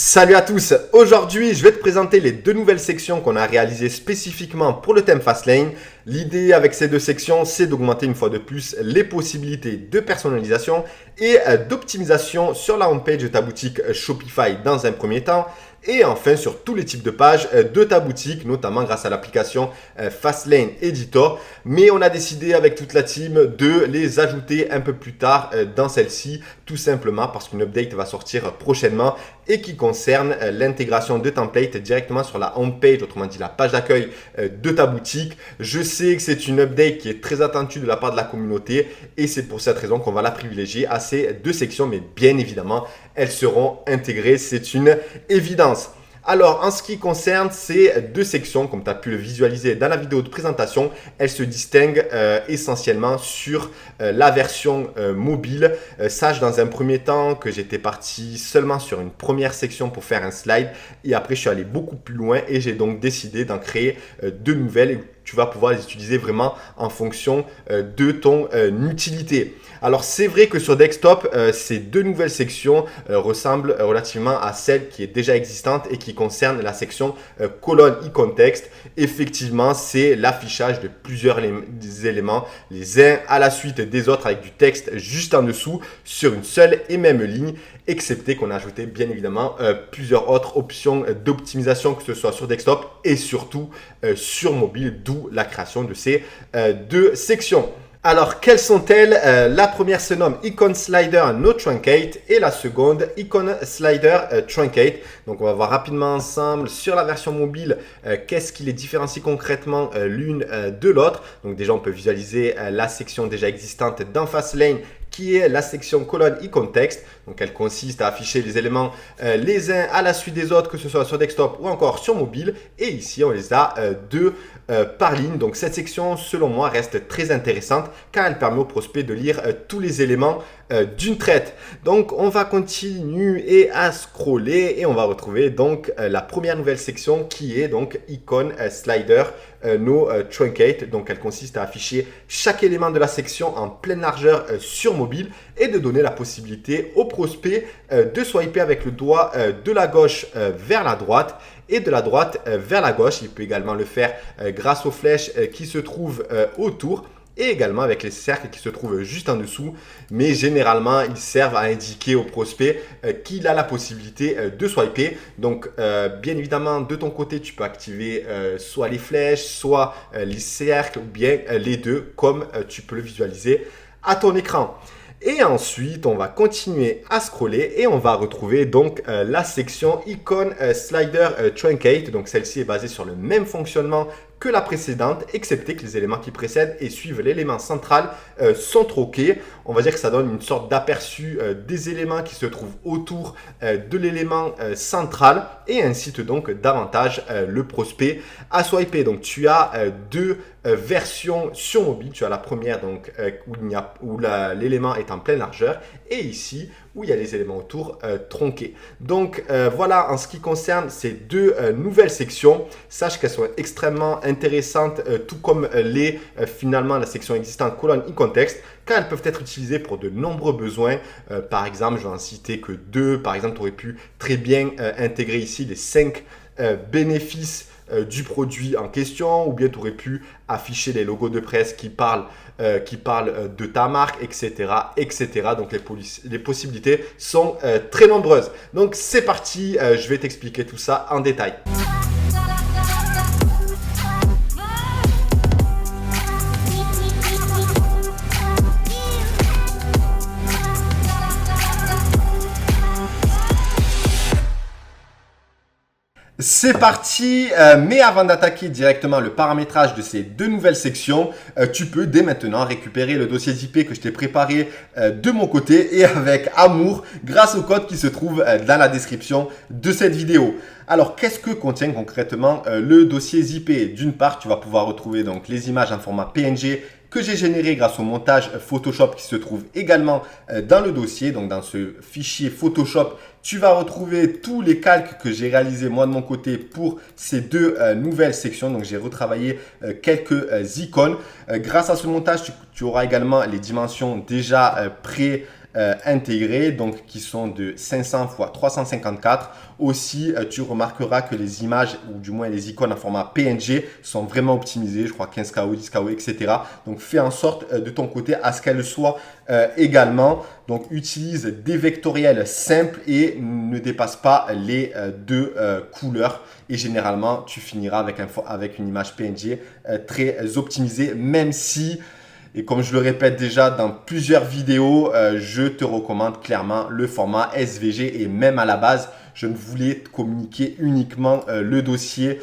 Salut à tous, aujourd'hui je vais te présenter les deux nouvelles sections qu'on a réalisées spécifiquement pour le thème Fastlane. L'idée avec ces deux sections, c'est d'augmenter une fois de plus les possibilités de personnalisation et d'optimisation sur la homepage de ta boutique Shopify dans un premier temps. Et enfin sur tous les types de pages de ta boutique, notamment grâce à l'application Fastlane Editor. Mais on a décidé avec toute la team de les ajouter un peu plus tard dans celle-ci, tout simplement parce qu'une update va sortir prochainement et qui concerne l'intégration de templates directement sur la homepage, autrement dit la page d'accueil de ta boutique. Je sais que c'est une update qui est très attendue de la part de la communauté et c'est pour cette raison qu'on va la privilégier à ces deux sections, mais bien évidemment, elles seront intégrées, c'est une évidence. Alors, en ce qui concerne ces deux sections, comme tu as pu le visualiser dans la vidéo de présentation, elles se distinguent essentiellement sur la version mobile. Sache dans un premier temps que j'étais parti seulement sur une première section pour faire un slide et après je suis allé beaucoup plus loin et j'ai donc décidé d'en créer deux nouvelles et tu vas pouvoir les utiliser vraiment en fonction de ton utilité. Alors c'est vrai que sur desktop, ces deux nouvelles sections ressemblent relativement à celle qui est déjà existante et qui concerne la section colonne e-context. Effectivement, c'est l'affichage de plusieurs éléments, les uns à la suite des autres avec du texte juste en dessous sur une seule et même ligne, excepté qu'on a ajouté bien évidemment plusieurs autres options d'optimisation, que ce soit sur desktop et surtout sur mobile, d'où la création de ces deux sections. Alors, quelles sont-elles? La première se nomme Icon Slider No Truncate et la seconde Icon Slider Truncate. Donc, on va voir rapidement ensemble sur la version mobile qu'est-ce qui les différencie concrètement l'une de l'autre. Donc, déjà, on peut visualiser la section déjà existante dans Fastlane qui est la section colonne e-context. Donc, elle consiste à afficher les éléments les uns à la suite des autres, que ce soit sur desktop ou encore sur mobile. Et ici, on les a deux par ligne. Donc, cette section, selon moi, reste très intéressante car elle permet au prospect de lire tous les éléments d'une traite. Donc, on va continuer à scroller et on va retrouver donc la première nouvelle section qui est donc Icon Slider No Truncate. Donc, elle consiste à afficher chaque élément de la section en pleine largeur sur mobile et de donner la possibilité au prospect de swiper avec le doigt de la gauche vers la droite et de la droite vers la gauche. Il peut également le faire grâce aux flèches qui se trouvent autour et également avec les cercles qui se trouvent juste en dessous. Mais généralement, ils servent à indiquer au prospect qu'il a la possibilité de swiper. Donc, bien évidemment, de ton côté, tu peux activer soit les flèches, soit les cercles ou bien les deux, comme tu peux le visualiser à ton écran. Et ensuite, on va continuer à scroller et on va retrouver donc la section Icon Slider Truncate. Donc, celle-ci est basée sur le même fonctionnement que la précédente, excepté que les éléments qui précèdent et suivent l'élément central sont troqués. On va dire que ça donne une sorte d'aperçu des éléments qui se trouvent autour de l'élément central et incite donc davantage le prospect à swiper. Donc, tu as deux versions sur mobile. Tu as la première donc, où l'élément est en pleine largeur et ici où il y a les éléments autour tronqués. Donc voilà en ce qui concerne ces deux nouvelles sections. Sache qu'elles sont extrêmement intéressantes, tout comme finalement la section existante colonne e-context, car elles peuvent être utilisées pour de nombreux besoins. Par exemple, je vais en citer que deux. Par exemple, tu aurais pu très bien intégrer ici les 5 bénéfices du produit en question, ou bien tu aurais pu afficher les logos de presse qui parlent de ta marque, etc. etc. Donc, les possibilités sont très nombreuses. Donc, c'est parti, je vais t'expliquer tout ça en détail. C'est parti, mais avant d'attaquer directement le paramétrage de ces deux nouvelles sections, tu peux dès maintenant récupérer le dossier zip que je t'ai préparé de mon côté et avec amour grâce au code qui se trouve dans la description de cette vidéo. Alors, qu'est-ce que contient concrètement le dossier zippé? D'une part, tu vas pouvoir retrouver donc les images en format PNG que j'ai généré grâce au montage Photoshop qui se trouve également dans le dossier. Donc, dans ce fichier Photoshop, tu vas retrouver tous les calques que j'ai réalisés moi de mon côté pour ces deux nouvelles sections. Donc, j'ai retravaillé quelques icônes. Grâce à ce montage, tu auras également les dimensions déjà intégrés, donc qui sont de 500 x 354. Aussi, tu remarqueras que les images, ou du moins les icônes en format PNG, sont vraiment optimisées, je crois 15KO, 10KO, etc. Donc, fais en sorte de ton côté à ce qu'elles soient également. Donc, utilise des vectoriels simples et ne dépasse pas les deux couleurs. Et généralement, tu finiras avec une image PNG très optimisée, même si, et comme je le répète déjà dans plusieurs vidéos, je te recommande clairement le format SVG. Et même à la base, je ne voulais communiquer uniquement le dossier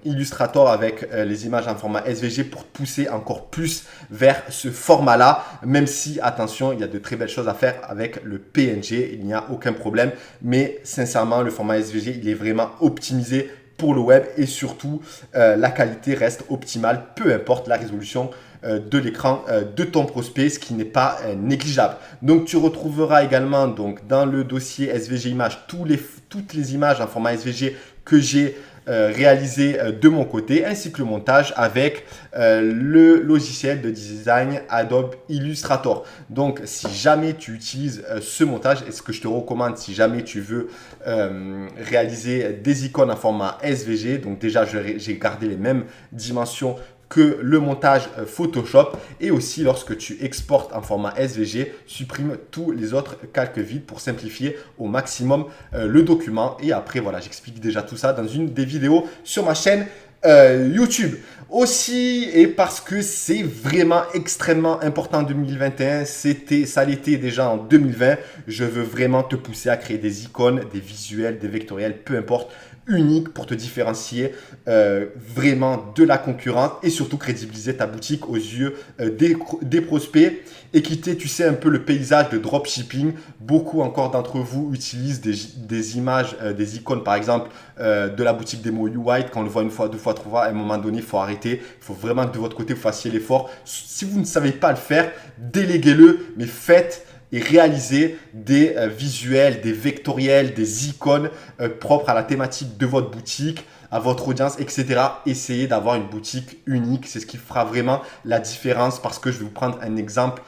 Illustrator avec les images en format SVG pour te pousser encore plus vers ce format-là. Même si, attention, il y a de très belles choses à faire avec le PNG, il n'y a aucun problème. Mais sincèrement, le format SVG, il est vraiment optimisé pour le web et surtout, la qualité reste optimale, peu importe la résolution de l'écran de ton prospect, ce qui n'est pas négligeable. Donc, tu retrouveras également donc, dans le dossier SVG Images toutes les images en format SVG que j'ai réalisé de mon côté, ainsi que le montage avec le logiciel de design Adobe Illustrator. Donc, si jamais tu utilises ce montage, et ce que je te recommande si jamais tu veux réaliser des icônes en format SVG, donc déjà j'ai gardé les mêmes dimensions que le montage Photoshop, et aussi lorsque tu exportes en format SVG, supprime tous les autres calques vides pour simplifier au maximum le document. Et après, voilà, j'explique déjà tout ça dans une des vidéos sur ma chaîne YouTube. Aussi, et parce que c'est vraiment extrêmement important en 2021, ça l'était déjà en 2020, je veux vraiment te pousser à créer des icônes, des visuels, des vectoriels, peu importe, unique pour te différencier vraiment de la concurrence et surtout crédibiliser ta boutique aux yeux des prospects et quitter, tu sais, un peu le paysage de dropshipping. Beaucoup encore d'entre vous utilisent des images, des icônes par exemple de la boutique Demo UI. Quand on le voit une fois, deux fois, trois fois, à un moment donné, il faut arrêter. Il faut vraiment que de votre côté, vous fassiez l'effort. Si vous ne savez pas le faire, déléguez-le, mais faites et réaliser des visuels, des vectoriels, des icônes propres à la thématique de votre boutique, à votre audience, etc. Essayez d'avoir une boutique unique. C'est ce qui fera vraiment la différence, parce que je vais vous prendre un exemple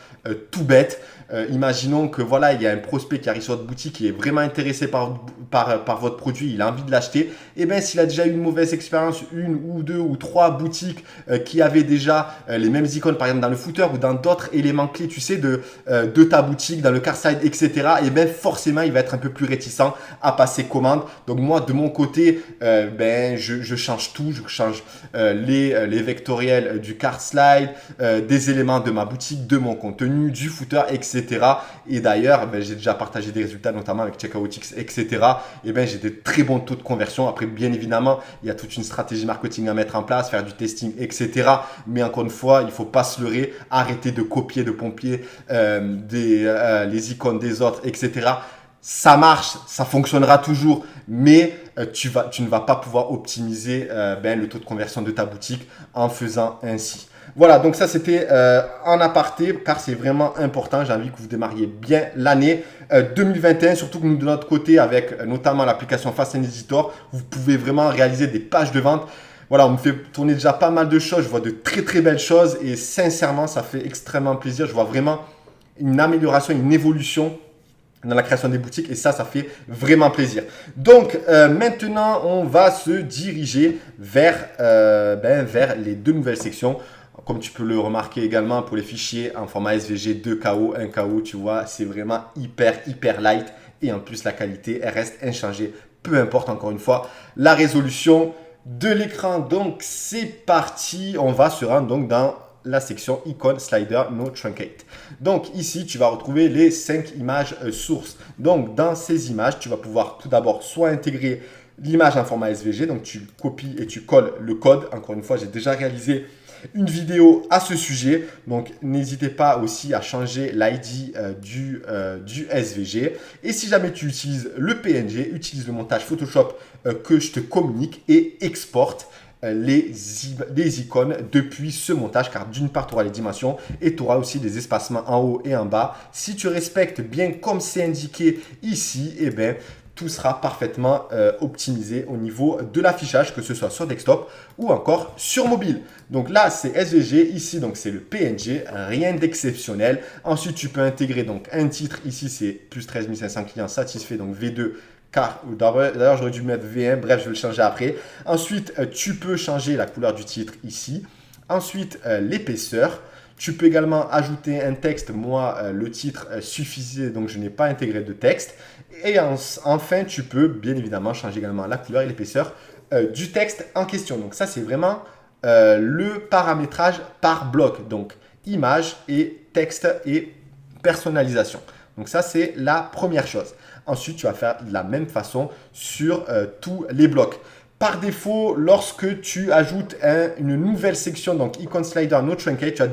tout bête. Imaginons que voilà, il y a un prospect qui arrive sur votre boutique, qui est vraiment intéressé par votre produit, il a envie de l'acheter. Et bien, s'il a déjà eu une mauvaise expérience, une ou deux ou trois boutiques qui avaient déjà les mêmes icônes, par exemple dans le footer ou dans d'autres éléments clés, tu sais, de ta boutique, dans le cart side, etc. Et bien, forcément, il va être un peu plus réticent à passer commande. Donc moi, de mon côté, je change tout. Je change les vectoriels du cart slide, des éléments de ma boutique, de mon contenu, du footer, etc. Et d'ailleurs, j'ai déjà partagé des résultats, notamment avec Checkoutix, etc. Et j'ai des très bons taux de conversion. Après, bien évidemment, il y a toute une stratégie marketing à mettre en place, faire du testing, etc. Mais encore une fois, il ne faut pas se leurrer, arrêter de copier, de pompier les icônes des autres, etc. Ça marche, ça fonctionnera toujours, mais tu ne vas pas pouvoir optimiser le taux de conversion de ta boutique en faisant ainsi. Voilà, donc ça c'était en aparté, car c'est vraiment important. J'ai envie que vous démarriez bien l'année 2021, surtout que nous de notre côté, avec notamment l'application Fastlane Editor, vous pouvez vraiment réaliser des pages de vente. Voilà, on me fait tourner déjà pas mal de choses, je vois de très très belles choses et sincèrement, ça fait extrêmement plaisir. Je vois vraiment une amélioration, une évolution dans la création des boutiques, et ça fait vraiment plaisir. Donc maintenant, on va se diriger vers les deux nouvelles sections. Comme tu peux le remarquer également pour les fichiers en format SVG 2KO, 1KO, tu vois, c'est vraiment hyper light, et en plus la qualité, elle reste inchangée, peu importe encore une fois la résolution de l'écran. Donc c'est parti, on va se rendre donc dans la section icône slider no truncate. Donc ici, tu vas retrouver les 5 images sources. Donc dans ces images, tu vas pouvoir tout d'abord soit intégrer l'image en format SVG, donc tu copies et tu colles le code. Encore une fois, j'ai déjà réalisé une vidéo à ce sujet, donc n'hésitez pas aussi à changer l'ID du SVG. Et si jamais tu utilises le PNG, utilise le montage Photoshop que je te communique et exporte les icônes depuis ce montage, car d'une part tu auras les dimensions et tu auras aussi des espacements en haut et en bas. Si tu respectes bien comme c'est indiqué ici, tout sera parfaitement optimisé au niveau de l'affichage, que ce soit sur desktop ou encore sur mobile. Donc là, c'est SVG. Ici, donc c'est le PNG. Rien d'exceptionnel. Ensuite, tu peux intégrer donc un titre. Ici, c'est plus 13 500 clients satisfaits. Donc V2. Car d'ailleurs, j'aurais dû mettre V1. Bref, je vais le changer après. Ensuite, tu peux changer la couleur du titre ici. Ensuite, l'épaisseur. Tu peux également ajouter un texte. Moi, le titre suffisait, donc je n'ai pas intégré de texte. Et enfin, tu peux bien évidemment changer également la couleur et l'épaisseur du texte en question. Donc ça, c'est vraiment le paramétrage par bloc. Donc image et texte et personnalisation. Donc ça, c'est la première chose. Ensuite, tu vas faire de la même façon sur tous les blocs. Par défaut, lorsque tu ajoutes une nouvelle section, donc Icon Slider, No Truncate, tu as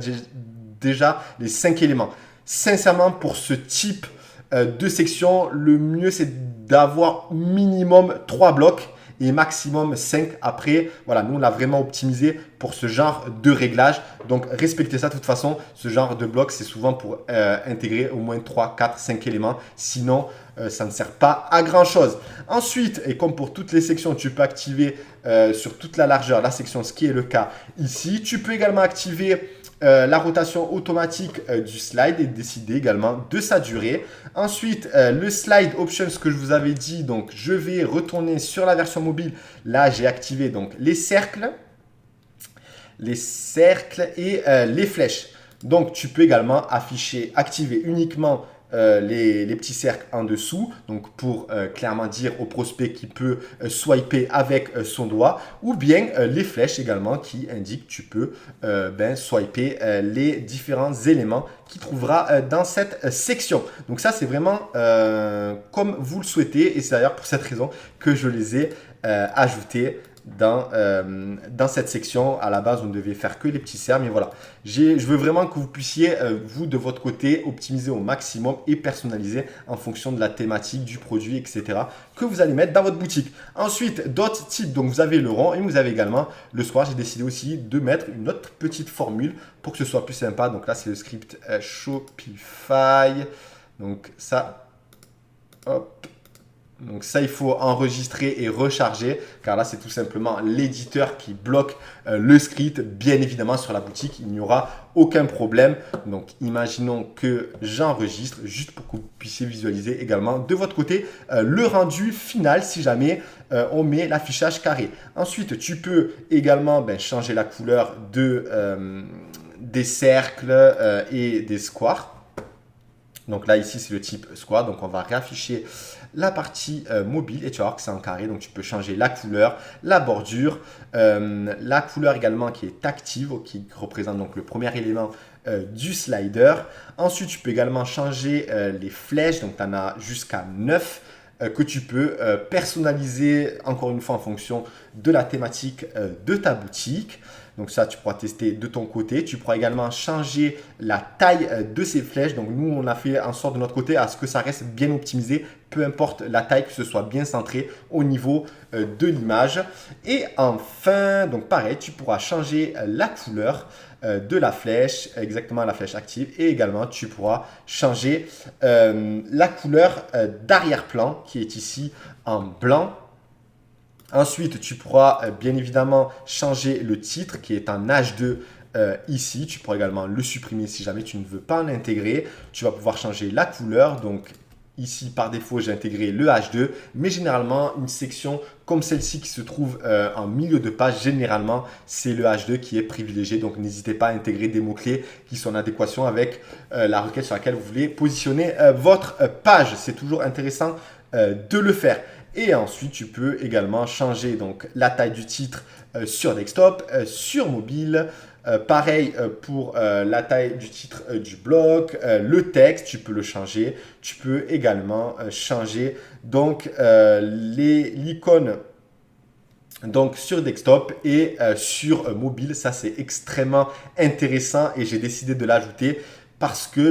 déjà les 5 éléments. Sincèrement, pour ce type de section, le mieux, c'est d'avoir minimum 3 blocs et maximum 5 après. Voilà, nous, on l'a vraiment optimisé pour ce genre de réglage. Donc, respectez ça. De toute façon, ce genre de bloc, c'est souvent pour intégrer au moins 3, 4, 5 éléments. Sinon, ça ne sert pas à grand chose. Ensuite, et comme pour toutes les sections, tu peux activer sur toute la largeur la section, ce qui est le cas ici. Tu peux également activer la rotation automatique du slide et décider également de sa durée. Ensuite, le slide options que je vous avais dit, donc je vais retourner sur la version mobile. Là, j'ai activé donc les cercles et les flèches. Donc, tu peux également activer uniquement les petits cercles en dessous, donc pour clairement dire au prospect qu'il peut swiper avec son doigt, ou bien les flèches également qui indiquent que tu peux swiper les différents éléments qu'il trouvera dans cette section. Donc ça, c'est vraiment comme vous le souhaitez, et c'est d'ailleurs pour cette raison que je les ai ajoutés dans cette section. À la base, on ne devait faire que les petits cercles, mais voilà. Je veux vraiment que vous puissiez, vous, de votre côté, optimiser au maximum et personnaliser en fonction de la thématique, du produit, etc. que vous allez mettre dans votre boutique. Ensuite, d'autres types. Donc, vous avez le rond et vous avez également le square. J'ai décidé aussi de mettre une autre petite formule pour que ce soit plus sympa. Donc là, c'est le script Shopify. Donc ça, hop. Donc ça, il faut enregistrer et recharger, car là, c'est tout simplement l'éditeur qui bloque le script. Bien évidemment, sur la boutique, il n'y aura aucun problème. Donc, imaginons que j'enregistre juste pour que vous puissiez visualiser également de votre côté le rendu final si jamais on met l'affichage carré. Ensuite, tu peux également changer la couleur des cercles et des squares. Donc là, ici, c'est le type square. Donc, on va réafficher la partie mobile et tu vas voir que c'est en carré. Donc, tu peux changer la couleur, la bordure, la couleur également qui est active, qui représente donc le premier élément du slider. Ensuite, tu peux également changer les flèches. Donc, tu en as jusqu'à 9 que tu peux personnaliser encore une fois en fonction de la thématique de ta boutique. Donc ça, tu pourras tester de ton côté. Tu pourras également changer la taille de ces flèches. Donc nous, on a fait en sorte de notre côté à ce que ça reste bien optimisé, peu importe la taille, que ce soit bien centré au niveau de l'image. Et enfin, donc pareil, tu pourras changer la couleur de la flèche, exactement la flèche active. Et également, tu pourras changer la couleur d'arrière-plan qui est ici en blanc. Ensuite, tu pourras bien évidemment changer le titre qui est en H2 ici. Tu pourras également le supprimer si jamais tu ne veux pas en intégrer. Tu vas pouvoir changer la couleur. Donc ici, par défaut, j'ai intégré le H2. Mais généralement, une section comme celle-ci qui se trouve en milieu de page, généralement, c'est le H2 qui est privilégié. Donc n'hésitez pas à intégrer des mots-clés qui sont en adéquation avec la requête sur laquelle vous voulez positionner votre page. C'est toujours intéressant de le faire. Et ensuite, tu peux également changer donc, la taille du titre sur desktop, sur mobile. Pareil pour la taille du titre du bloc. Le texte, tu peux le changer. Tu peux également changer donc l'icône donc sur desktop et sur mobile. Ça, c'est extrêmement intéressant et j'ai décidé de l'ajouter parce que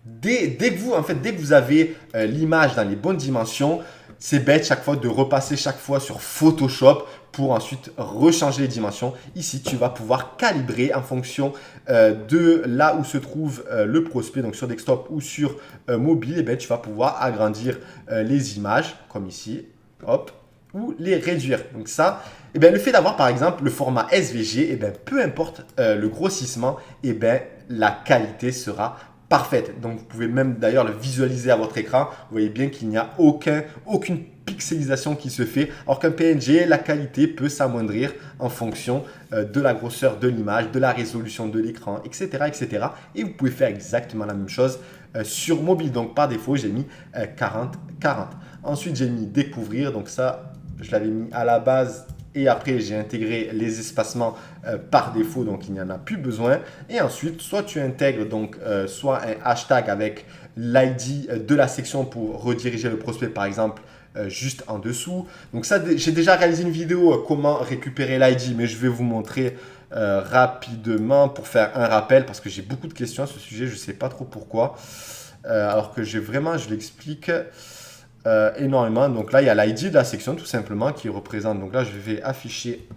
dès que vous avez l'image dans les bonnes dimensions, c'est bête chaque fois de repasser chaque fois sur Photoshop pour ensuite rechanger les dimensions. Ici, tu vas pouvoir calibrer en fonction de là où se trouve le prospect, donc sur desktop ou sur mobile. Et bien, tu vas pouvoir agrandir les images, comme ici, hop, ou les réduire. Donc ça, et bien, le fait d'avoir par exemple le format SVG, et bien, peu importe le grossissement, et bien, la qualité sera parfaite. Donc, vous pouvez même d'ailleurs le visualiser à votre écran. Vous voyez bien qu'il n'y a aucune pixelisation qui se fait. Alors qu'un PNG, la qualité peut s'amoindrir en fonction de la grosseur de l'image, de la résolution de l'écran, etc., etc. Et vous pouvez faire exactement la même chose sur mobile. Donc, par défaut, j'ai mis 40-40. Ensuite, j'ai mis découvrir. Donc, ça, je l'avais mis à la base. Et après, j'ai intégré les espacements par défaut, donc il n'y en a plus besoin. Et ensuite, soit tu intègres donc soit un hashtag avec l'ID de la section pour rediriger le prospect, par exemple, juste en dessous. Donc ça, j'ai déjà réalisé une vidéo comment récupérer l'ID, mais je vais vous montrer rapidement pour faire un rappel parce que j'ai beaucoup de questions à ce sujet, je ne sais pas trop pourquoi. Alors que je l'explique. Énormément. Donc là, il y a l'ID de la section tout simplement qui représente. Donc là, je vais afficher.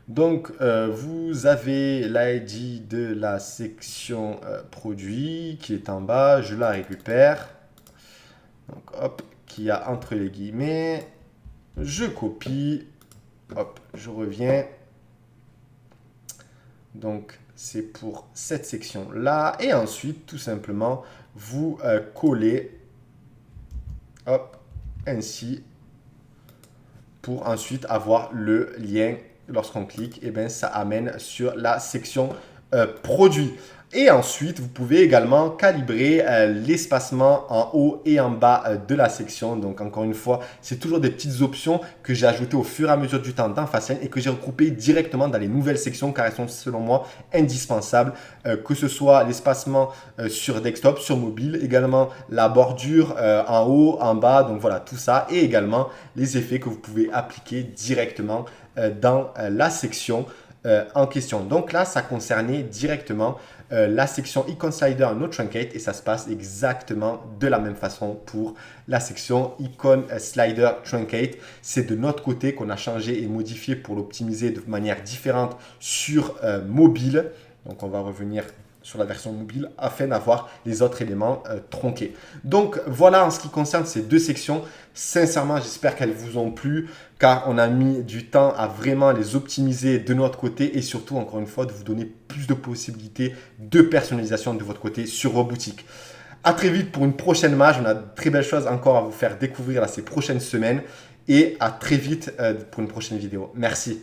Donc, vous avez l'ID de la section produit qui est en bas. Je la récupère. Donc, hop, qui a entre les guillemets. Je copie. Hop, je reviens. Donc, c'est pour cette section-là. Et ensuite, tout simplement, vous collez. Hop, ainsi, pour ensuite avoir le lien. Lorsqu'on clique, et bien, ça amène sur la section produit. Et ensuite, vous pouvez également calibrer l'espacement en haut et en bas de la section. Donc, encore une fois, c'est toujours des petites options que j'ai ajoutées au fur et à mesure du temps dans Fastlane et que j'ai regroupées directement dans les nouvelles sections car elles sont, selon moi, indispensables. Que ce soit l'espacement sur desktop, sur mobile, également la bordure en haut, en bas. Donc, voilà, tout ça. Et également les effets que vous pouvez appliquer directement dans la section en question. Donc là, ça concernait directement la section Icon Slider No Truncate et ça se passe exactement de la même façon pour la section Icon Slider Truncate. C'est de notre côté qu'on a changé et modifié pour l'optimiser de manière différente sur mobile. Donc on va revenir sur la version mobile afin d'avoir les autres éléments tronqués. Donc voilà en ce qui concerne ces deux sections. Sincèrement, j'espère qu'elles vous ont plu car on a mis du temps à vraiment les optimiser de notre côté et surtout, encore une fois, de vous donner plus de possibilités de personnalisation de votre côté sur vos boutiques. À très vite pour une prochaine mage. On a de très belles choses encore à vous faire découvrir là, ces prochaines semaines et à très vite pour une prochaine vidéo. Merci.